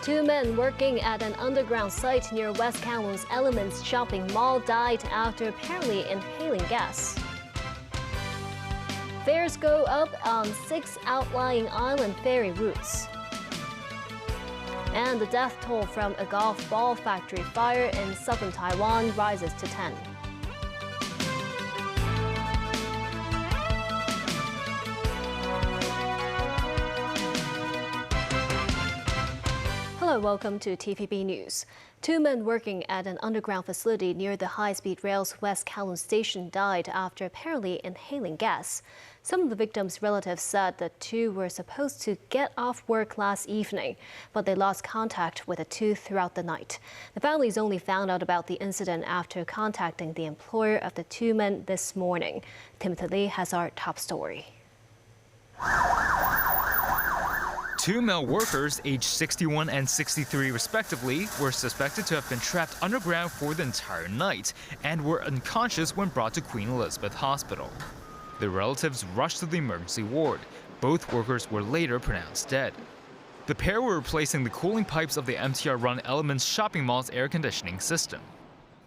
Two men working at an underground site near West Kowloon's Elements shopping mall died after apparently inhaling gas. Fares go up on 6 outlying island ferry routes. And the death toll from a golf ball factory fire in southern Taiwan rises to 10. Hello, welcome to TVB News. Two men working at an underground facility near the high-speed rail's West Kowloon station died after apparently inhaling gas. Some of the victims' relatives said the two were supposed to get off work last evening, but they lost contact with the two throughout the night. The families only found out about the incident after contacting the employer of the two men this morning. Timothy Lee has our top story. Two male workers, aged 61 and 63 respectively, were suspected to have been trapped underground for the entire night and were unconscious when brought to Queen Elizabeth Hospital. Their relatives rushed to the emergency ward. Both workers were later pronounced dead. The pair were replacing the cooling pipes of the MTR-run Elements shopping mall's air conditioning system.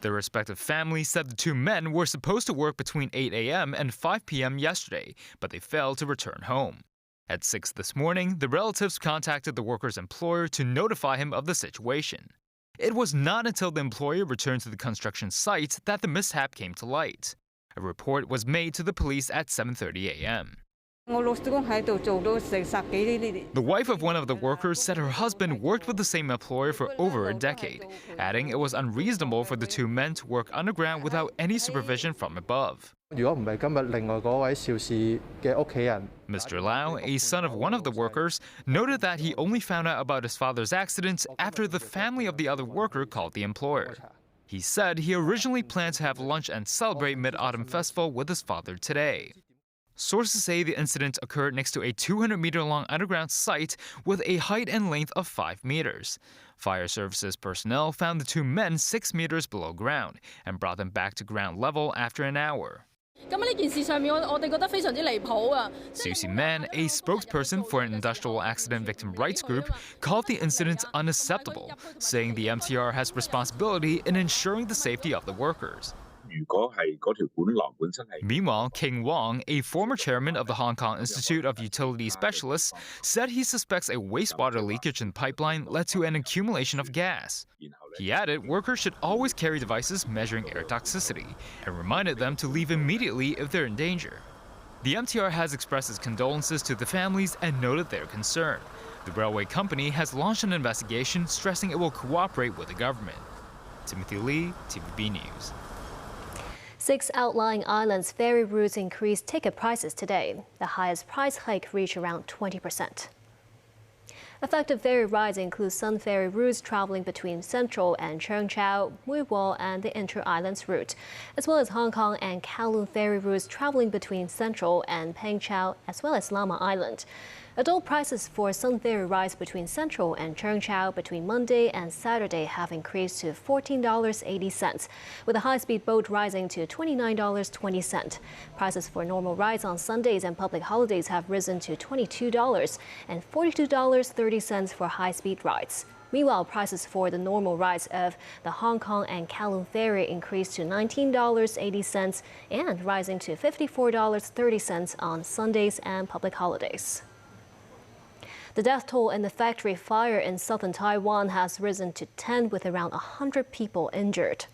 Their respective families said the two men were supposed to work between 8 a.m. and 5 p.m. yesterday, but they failed to return home. At 6 this morning, the relatives contacted the worker's employer to notify him of the situation. It was not until the employer returned to the construction site that the mishap came to light. A report was made to the police at 7:30 a.m. The wife of one of the workers said her husband worked with the same employer for over a decade, adding it was unreasonable for the two men to work underground without any supervision from above. Mr. Lau, a son of one of the workers, noted that he only found out about his father's accident after the family of the other worker called the employer. He said he originally planned to have lunch and celebrate Mid-Autumn Festival with his father today. Sources say the incident occurred next to a 200-meter-long underground site with a height and length of 5 meters. Fire services personnel found the two men 6 meters below ground and brought them back to ground level after an hour. Susie Mann, a spokesperson for an industrial accident victim rights group, called the incident unacceptable, saying the MTR has responsibility in ensuring the safety of the workers. Meanwhile, King Wong, a former chairman of the Hong Kong Institute of Utility Specialists, said he suspects a wastewater leakage in the pipeline led to an accumulation of gas. He added workers should always carry devices measuring air toxicity and reminded them to leave immediately if they're in danger. The MTR has expressed its condolences to the families and noted their concern. The railway company has launched an investigation, stressing it will cooperate with the government. Timothy Lee, TVB News. 6 outlying islands ferry routes increased ticket prices today. The highest price hike reached around 20%. Affected ferry rides include Sun Ferry routes traveling between Central and Cheung Chau, Mui Wo, and the Inter-Islands route, as well as Hong Kong and Kowloon ferry routes traveling between Central and Peng Chau, as well as Lamma Island. Adult prices for Sun Ferry rides between Central and Cheung Chau between Monday and Saturday have increased to $14.80, with a high-speed boat rising to $29.20. Prices for normal rides on Sundays and public holidays have risen to $22 and $42.30 for high-speed rides. Meanwhile, prices for the normal rides of the Hong Kong and Kowloon ferry increased to $19.80 and rising to $54.30 on Sundays and public holidays. The death toll in the factory fire in southern Taiwan has risen to 10, with around 100 people injured.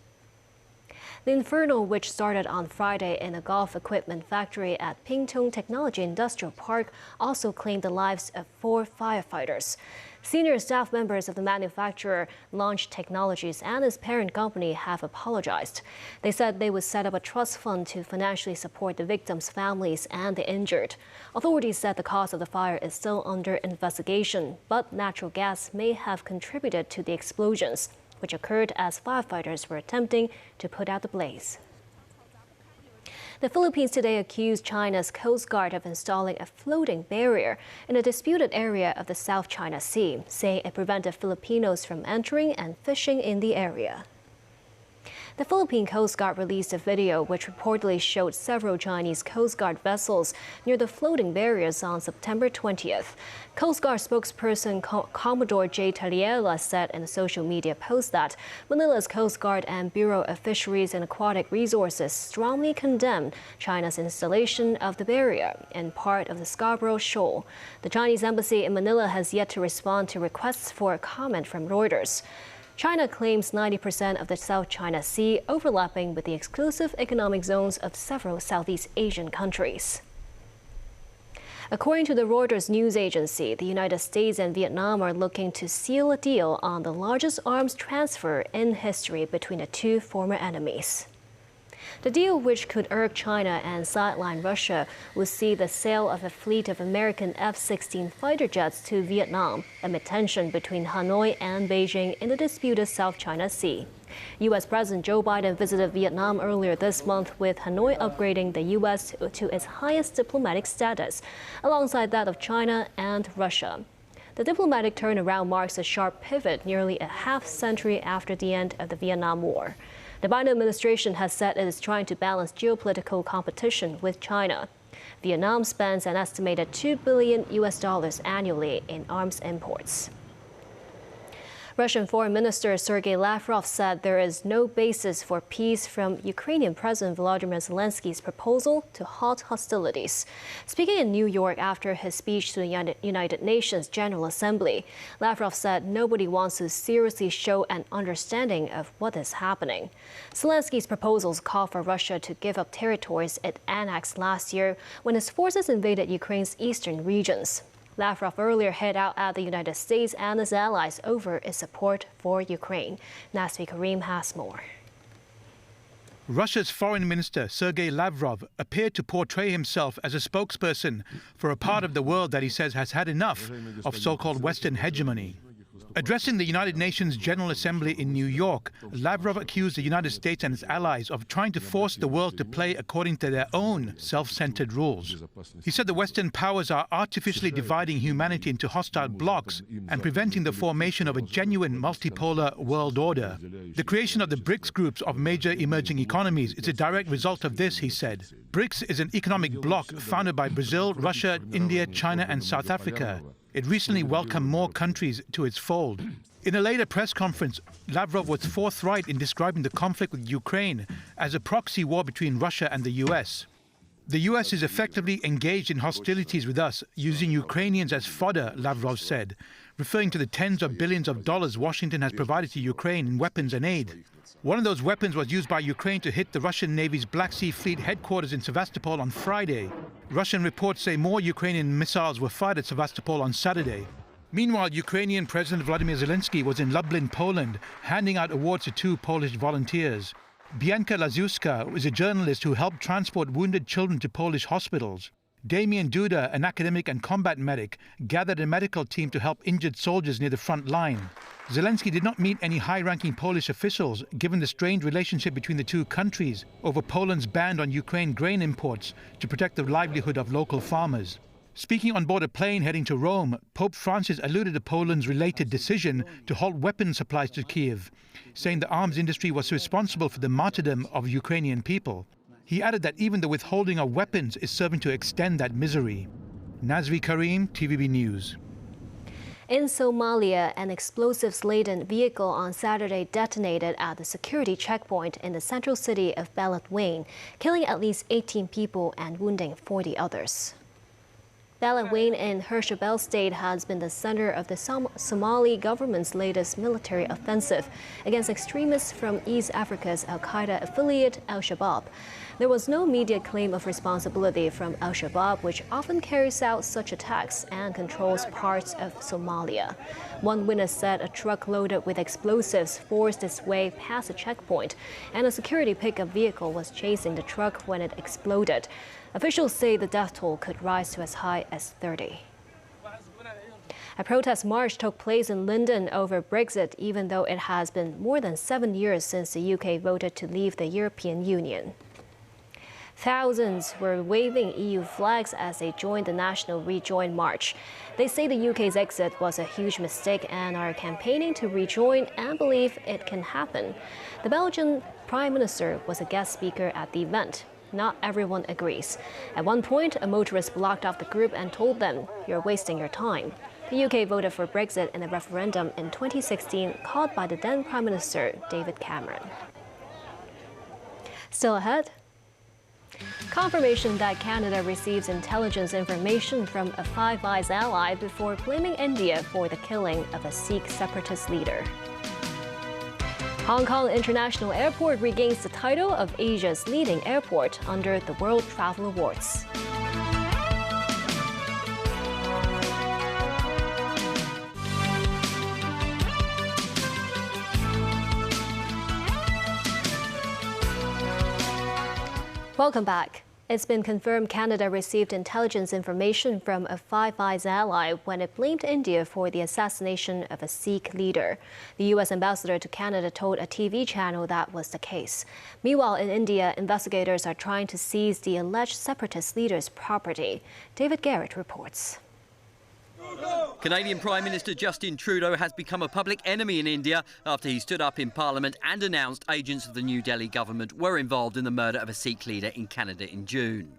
The inferno, which started on Friday in a golf equipment factory at Pingtung Technology Industrial Park, also claimed the lives of 4 firefighters. Senior staff members of the manufacturer, Launch Technologies, and its parent company have apologized. They said they would set up a trust fund to financially support the victims' families and the injured. Authorities said the cause of the fire is still under investigation, but natural gas may have contributed to the explosions, which occurred as firefighters were attempting to put out the blaze. The Philippines today accused China's Coast Guard of installing a floating barrier in a disputed area of the South China Sea, saying it prevented Filipinos from entering and fishing in the area. The Philippine Coast Guard released a video which reportedly showed several Chinese Coast Guard vessels near the floating barriers on September 20th. Coast Guard spokesperson Commodore J. Taliela said in a social media post that Manila's Coast Guard and Bureau of Fisheries and Aquatic Resources strongly condemned China's installation of the barrier in part of the Scarborough Shoal. The Chinese embassy in Manila has yet to respond to requests for a comment from Reuters. China claims 90% of the South China Sea, overlapping with the exclusive economic zones of several Southeast Asian countries. According to the Reuters news agency, the United States and Vietnam are looking to seal a deal on the largest arms transfer in history between the two former enemies. The deal, which could irk China and sideline Russia, would see the sale of a fleet of American F-16 fighter jets to Vietnam amid tension between Hanoi and Beijing in the disputed South China Sea. U.S. President Joe Biden visited Vietnam earlier this month, with Hanoi upgrading the U.S. to its highest diplomatic status, alongside that of China and Russia. The diplomatic turnaround marks a sharp pivot nearly a half-century after the end of the Vietnam War. The Biden administration has said it is trying to balance geopolitical competition with China. Vietnam spends an estimated $2 billion annually in arms imports. Russian Foreign Minister Sergei Lavrov said there is no basis for peace from Ukrainian President Volodymyr Zelensky's proposal to halt hostilities. Speaking in New York after his speech to the United Nations General Assembly, Lavrov said nobody wants to seriously show an understanding of what is happening. Zelensky's proposals call for Russia to give up territories it annexed last year when its forces invaded Ukraine's eastern regions. Lavrov earlier hit out at the United States and its allies over its support for Ukraine. Nasvi Karim has more. Russia's Foreign Minister Sergei Lavrov appeared to portray himself as a spokesperson for a part of the world that he says has had enough of so-called Western hegemony. Addressing the United Nations General Assembly in New York, Lavrov accused the United States and its allies of trying to force the world to play according to their own self-centered rules. He said the Western powers are artificially dividing humanity into hostile blocs and preventing the formation of a genuine multipolar world order. The creation of the BRICS groups of major emerging economies is a direct result of this, he said. BRICS is an economic bloc founded by Brazil, Russia, India, China, and South Africa. It recently welcomed more countries to its fold. In a later press conference, Lavrov was forthright in describing the conflict with Ukraine as a proxy war between Russia and the US. The US is effectively engaged in hostilities with us, using Ukrainians as fodder, Lavrov said, referring to the tens of billions of dollars Washington has provided to Ukraine in weapons and aid. One of those weapons was used by Ukraine to hit the Russian Navy's Black Sea Fleet headquarters in Sevastopol on Friday. Russian reports say more Ukrainian missiles were fired at Sevastopol on Saturday. Meanwhile, Ukrainian President Volodymyr Zelensky was in Lublin, Poland, handing out awards to two Polish volunteers. Bianka Lazuska is a journalist who helped transport wounded children to Polish hospitals. Damian Duda, an academic and combat medic, gathered a medical team to help injured soldiers near the front line. Zelensky did not meet any high-ranking Polish officials, given the strained relationship between the two countries over Poland's ban on Ukraine grain imports to protect the livelihood of local farmers. Speaking on board a plane heading to Rome, Pope Francis alluded to Poland's related decision to halt weapon supplies to Kiev, saying the arms industry was responsible for the martyrdom of Ukrainian people. He added that even the withholding of weapons is serving to extend that misery. Nasvi Karim, TVB News. In Somalia, an explosives-laden vehicle on Saturday detonated at the security checkpoint in the central city of Beledweyne, killing at least 18 people and wounding 40 others. Beledweyne in Hirshabelle State has been the center of the Somali government's latest military offensive against extremists from East Africa's al-Qaeda affiliate Al-Shabaab. There was no immediate claim of responsibility from Al-Shabaab, which often carries out such attacks and controls parts of Somalia. One witness said a truck loaded with explosives forced its way past a checkpoint, and a security pickup vehicle was chasing the truck when it exploded. Officials say the death toll could rise to as high as 30. A protest march took place in London over Brexit, even though it has been more than 7 years since the UK voted to leave the European Union. Thousands were waving EU flags as they joined the National Rejoin March. They say the UK's exit was a huge mistake and are campaigning to rejoin and believe it can happen. The Belgian Prime Minister was a guest speaker at the event. Not everyone agrees. At one point, a motorist blocked off the group and told them, "You're wasting your time." The UK voted for Brexit in a referendum in 2016, called by the then Prime Minister David Cameron. Still ahead, confirmation that Canada receives intelligence information from a Five Eyes ally before blaming India for the killing of a Sikh separatist leader. Hong Kong International Airport regains the title of Asia's leading airport under the World Travel Awards. Welcome back. It's been confirmed Canada received intelligence information from a Five Eyes ally when it blamed India for the assassination of a Sikh leader. The U.S. ambassador to Canada told a TV channel that was the case. Meanwhile, in India, investigators are trying to seize the alleged separatist leader's property. David Garrett reports. Canadian Prime Minister Justin Trudeau has become a public enemy in India after he stood up in Parliament and announced agents of the New Delhi government were involved in the murder of a Sikh leader in Canada in June.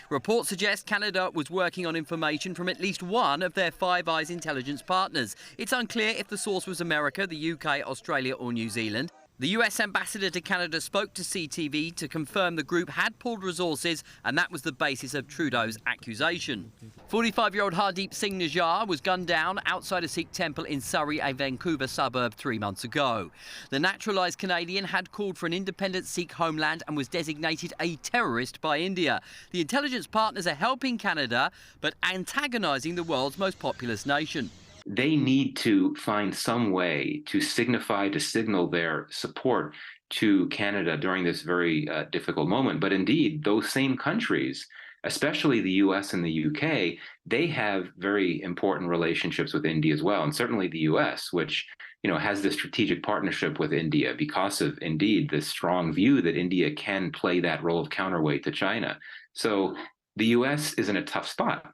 Reports suggest Canada was working on information from at least one of their Five Eyes intelligence partners. It's unclear if the source was America, the UK, Australia or New Zealand. The US ambassador to Canada spoke to CTV to confirm the group had pulled resources, and that was the basis of Trudeau's accusation. 45-year-old Hardeep Singh Nijjar was gunned down outside a Sikh temple in Surrey, a Vancouver suburb, 3 months ago. The naturalised Canadian had called for an independent Sikh homeland and was designated a terrorist by India. The intelligence partners are helping Canada, but antagonising the world's most populous nation. They need to find some way to signal their support to Canada during this very difficult moment. But indeed, those same countries, especially the US and the UK, they have very important relationships with India as well. And certainly the US, which has this strategic partnership with India because of, indeed, this strong view that India can play that role of counterweight to China. So the US is in a tough spot.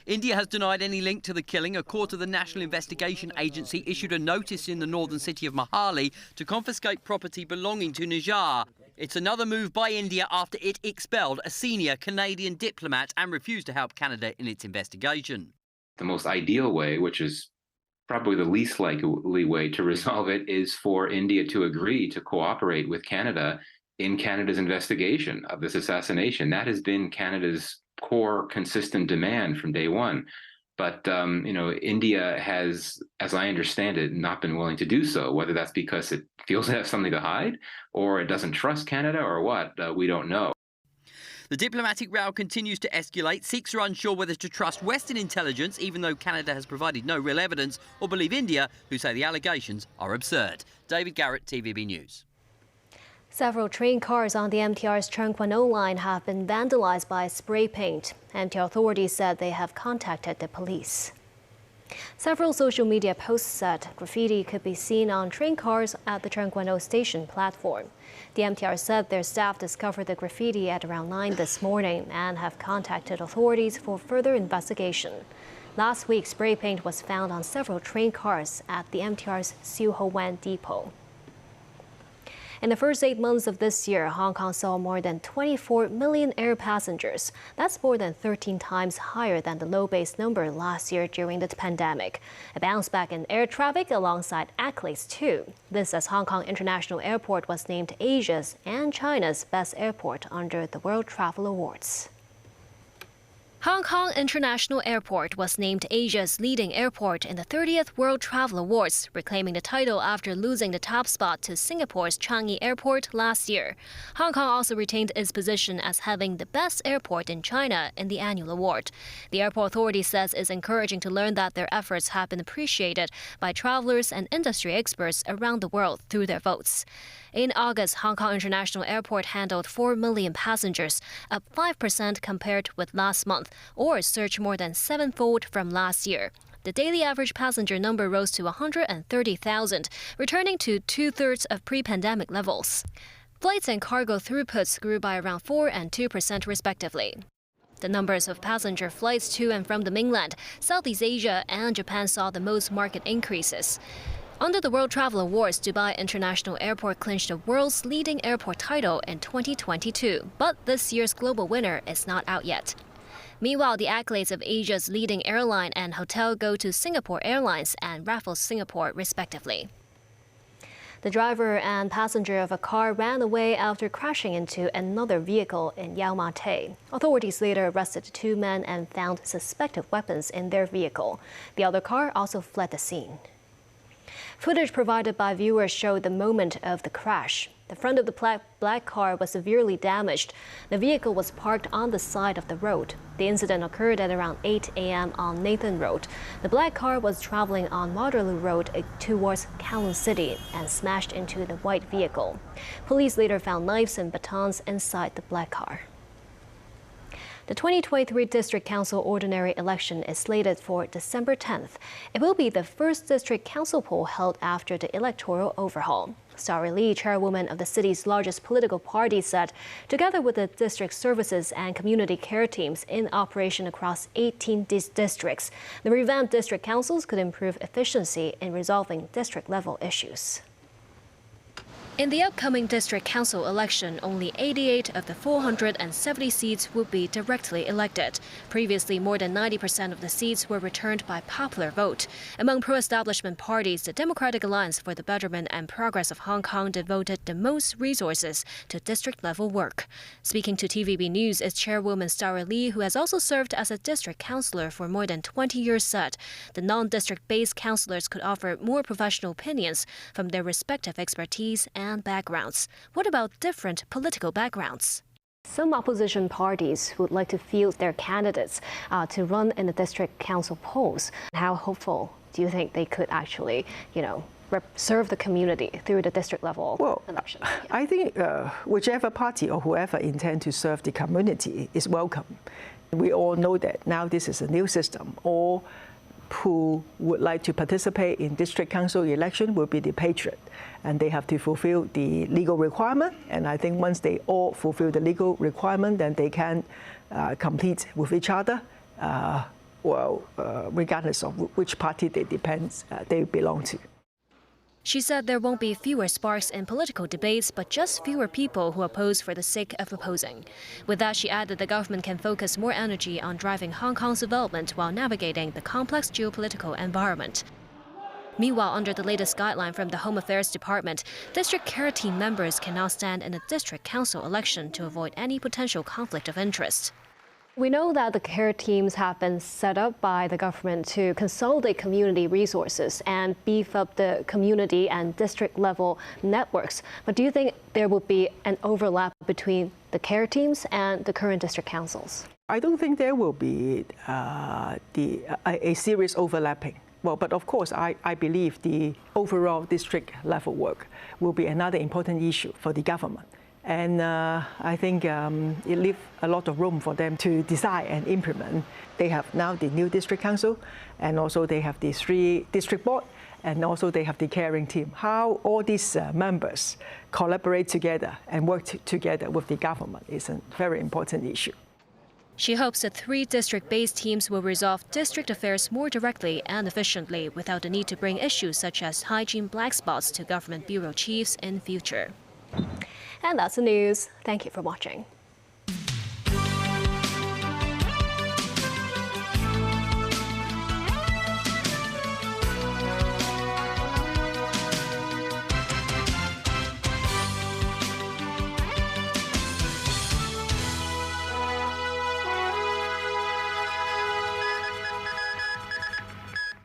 India has denied any link to the killing. A court of the National Investigation Agency issued a notice in the northern city of Mohali to confiscate property belonging to Nijjar. It's another move by India after it expelled a senior Canadian diplomat and refused to help Canada in its investigation. The most ideal way, which is probably the least likely way to resolve it, is for India to agree to cooperate with Canada in Canada's investigation of this assassination. That has been Canada's core consistent demand from day one. But, India has, as I understand it, not been willing to do so, whether that's because it feels it has something to hide or it doesn't trust Canada or what, we don't know. The diplomatic row continues to escalate. Sikhs are unsure whether to trust Western intelligence, even though Canada has provided no real evidence, or believe India, who say the allegations are absurd. David Garrett, TVB News. Several train cars on the MTR's Cheung Kwan O line have been vandalized by spray paint. MTR authorities said they have contacted the police. Several social media posts said graffiti could be seen on train cars at the Cheung Kwan O station platform. The MTR said their staff discovered the graffiti at around 9 this morning and have contacted authorities for further investigation. Last week, spray paint was found on several train cars at the MTR's Siu Ho Wan depot. In the first 8 months of this year, Hong Kong saw more than 24 million air passengers. That's more than 13 times higher than the low base number last year during the pandemic. A bounce back in air traffic alongside accolades too. This as Hong Kong International Airport was named Asia's and China's best airport under the World Travel Awards. Hong Kong International Airport was named Asia's leading airport in the 30th World Travel Awards, reclaiming the title after losing the top spot to Singapore's Changi Airport last year. Hong Kong also retained its position as having the best airport in China in the annual award. The airport authority says it's encouraging to learn that their efforts have been appreciated by travelers and industry experts around the world through their votes. In August, Hong Kong International Airport handled 4 million passengers, up 5% compared with last month, or a surge more than sevenfold from last year. The daily average passenger number rose to 130,000, returning to two-thirds of pre-pandemic levels. Flights and cargo throughputs grew by around 4% and 2% respectively. The numbers of passenger flights to and from the mainland, Southeast Asia and Japan saw the most marked increases. Under the World Travel Awards, Dubai International Airport clinched the world's leading airport title in 2022. But this year's global winner is not out yet. Meanwhile, the accolades of Asia's leading airline and hotel go to Singapore Airlines and Raffles Singapore, respectively. The driver and passenger of a car ran away after crashing into another vehicle in Yau Ma Tei. Authorities later arrested 2 men and found suspected weapons in their vehicle. The other car also fled the scene. Footage provided by viewers showed the moment of the crash. The front of the black car was severely damaged. The vehicle was parked on the side of the road. The incident occurred at around 8 a.m. on Nathan Road. The black car was traveling on Waterloo Road towards Kowloon City and smashed into the white vehicle. Police later found knives and batons inside the black car. The 2023 District Council ordinary election is slated for December 10th. It will be the first district council poll held after the electoral overhaul. Starry Lee, chairwoman of the city's largest political party, said, together with the district services and community care teams in operation across 18 districts, the revamped district councils could improve efficiency in resolving district-level issues. In the upcoming district council election, only 88 of the 470 seats will be directly elected. Previously, more than 90% of the seats were returned by popular vote. Among pro-establishment parties, the Democratic Alliance for the Betterment and Progress of Hong Kong devoted the most resources to district-level work. Speaking to TVB News, its chairwoman Starry Lee, who has also served as a district councillor for more than 20 years, said the non-district-based councillors could offer more professional opinions from their respective expertise and backgrounds. What about different political backgrounds? Some opposition parties would like to field their candidates to run in the district council polls. How hopeful do you think they could actually, serve the community through the district level election? I think whichever party or whoever intend to serve the community is welcome. We all know that now this is a new system. All who would like to participate in district council election will be the patriot, and they have to fulfill the legal requirement. And I think once they all fulfill the legal requirement, then they can compete with each other, regardless of which party they belong to. She said there won't be fewer sparks in political debates, but just fewer people who oppose for the sake of opposing. With that, she added the government can focus more energy on driving Hong Kong's development while navigating the complex geopolitical environment. Meanwhile, under the latest guideline from the Home Affairs Department, district care team members can now stand in a district council election to avoid any potential conflict of interest. We know that the care teams have been set up by the government to consolidate community resources and beef up the community and district level networks. But do you think there will be an overlap between the care teams and the current district councils? I don't think there will be a serious overlapping. Well, but of course, I believe the overall district level work will be another important issue for the government. And I think it leaves a lot of room for them to decide and implement. They have now the new district council, and also they have the 3 district board, and also they have the caring team. How all these members collaborate together and work together with the government is a very important issue. She hopes the 3 district-based teams will resolve district affairs more directly and efficiently without the need to bring issues such as hygiene black spots to government bureau chiefs in future. And that's the news. Thank you for watching.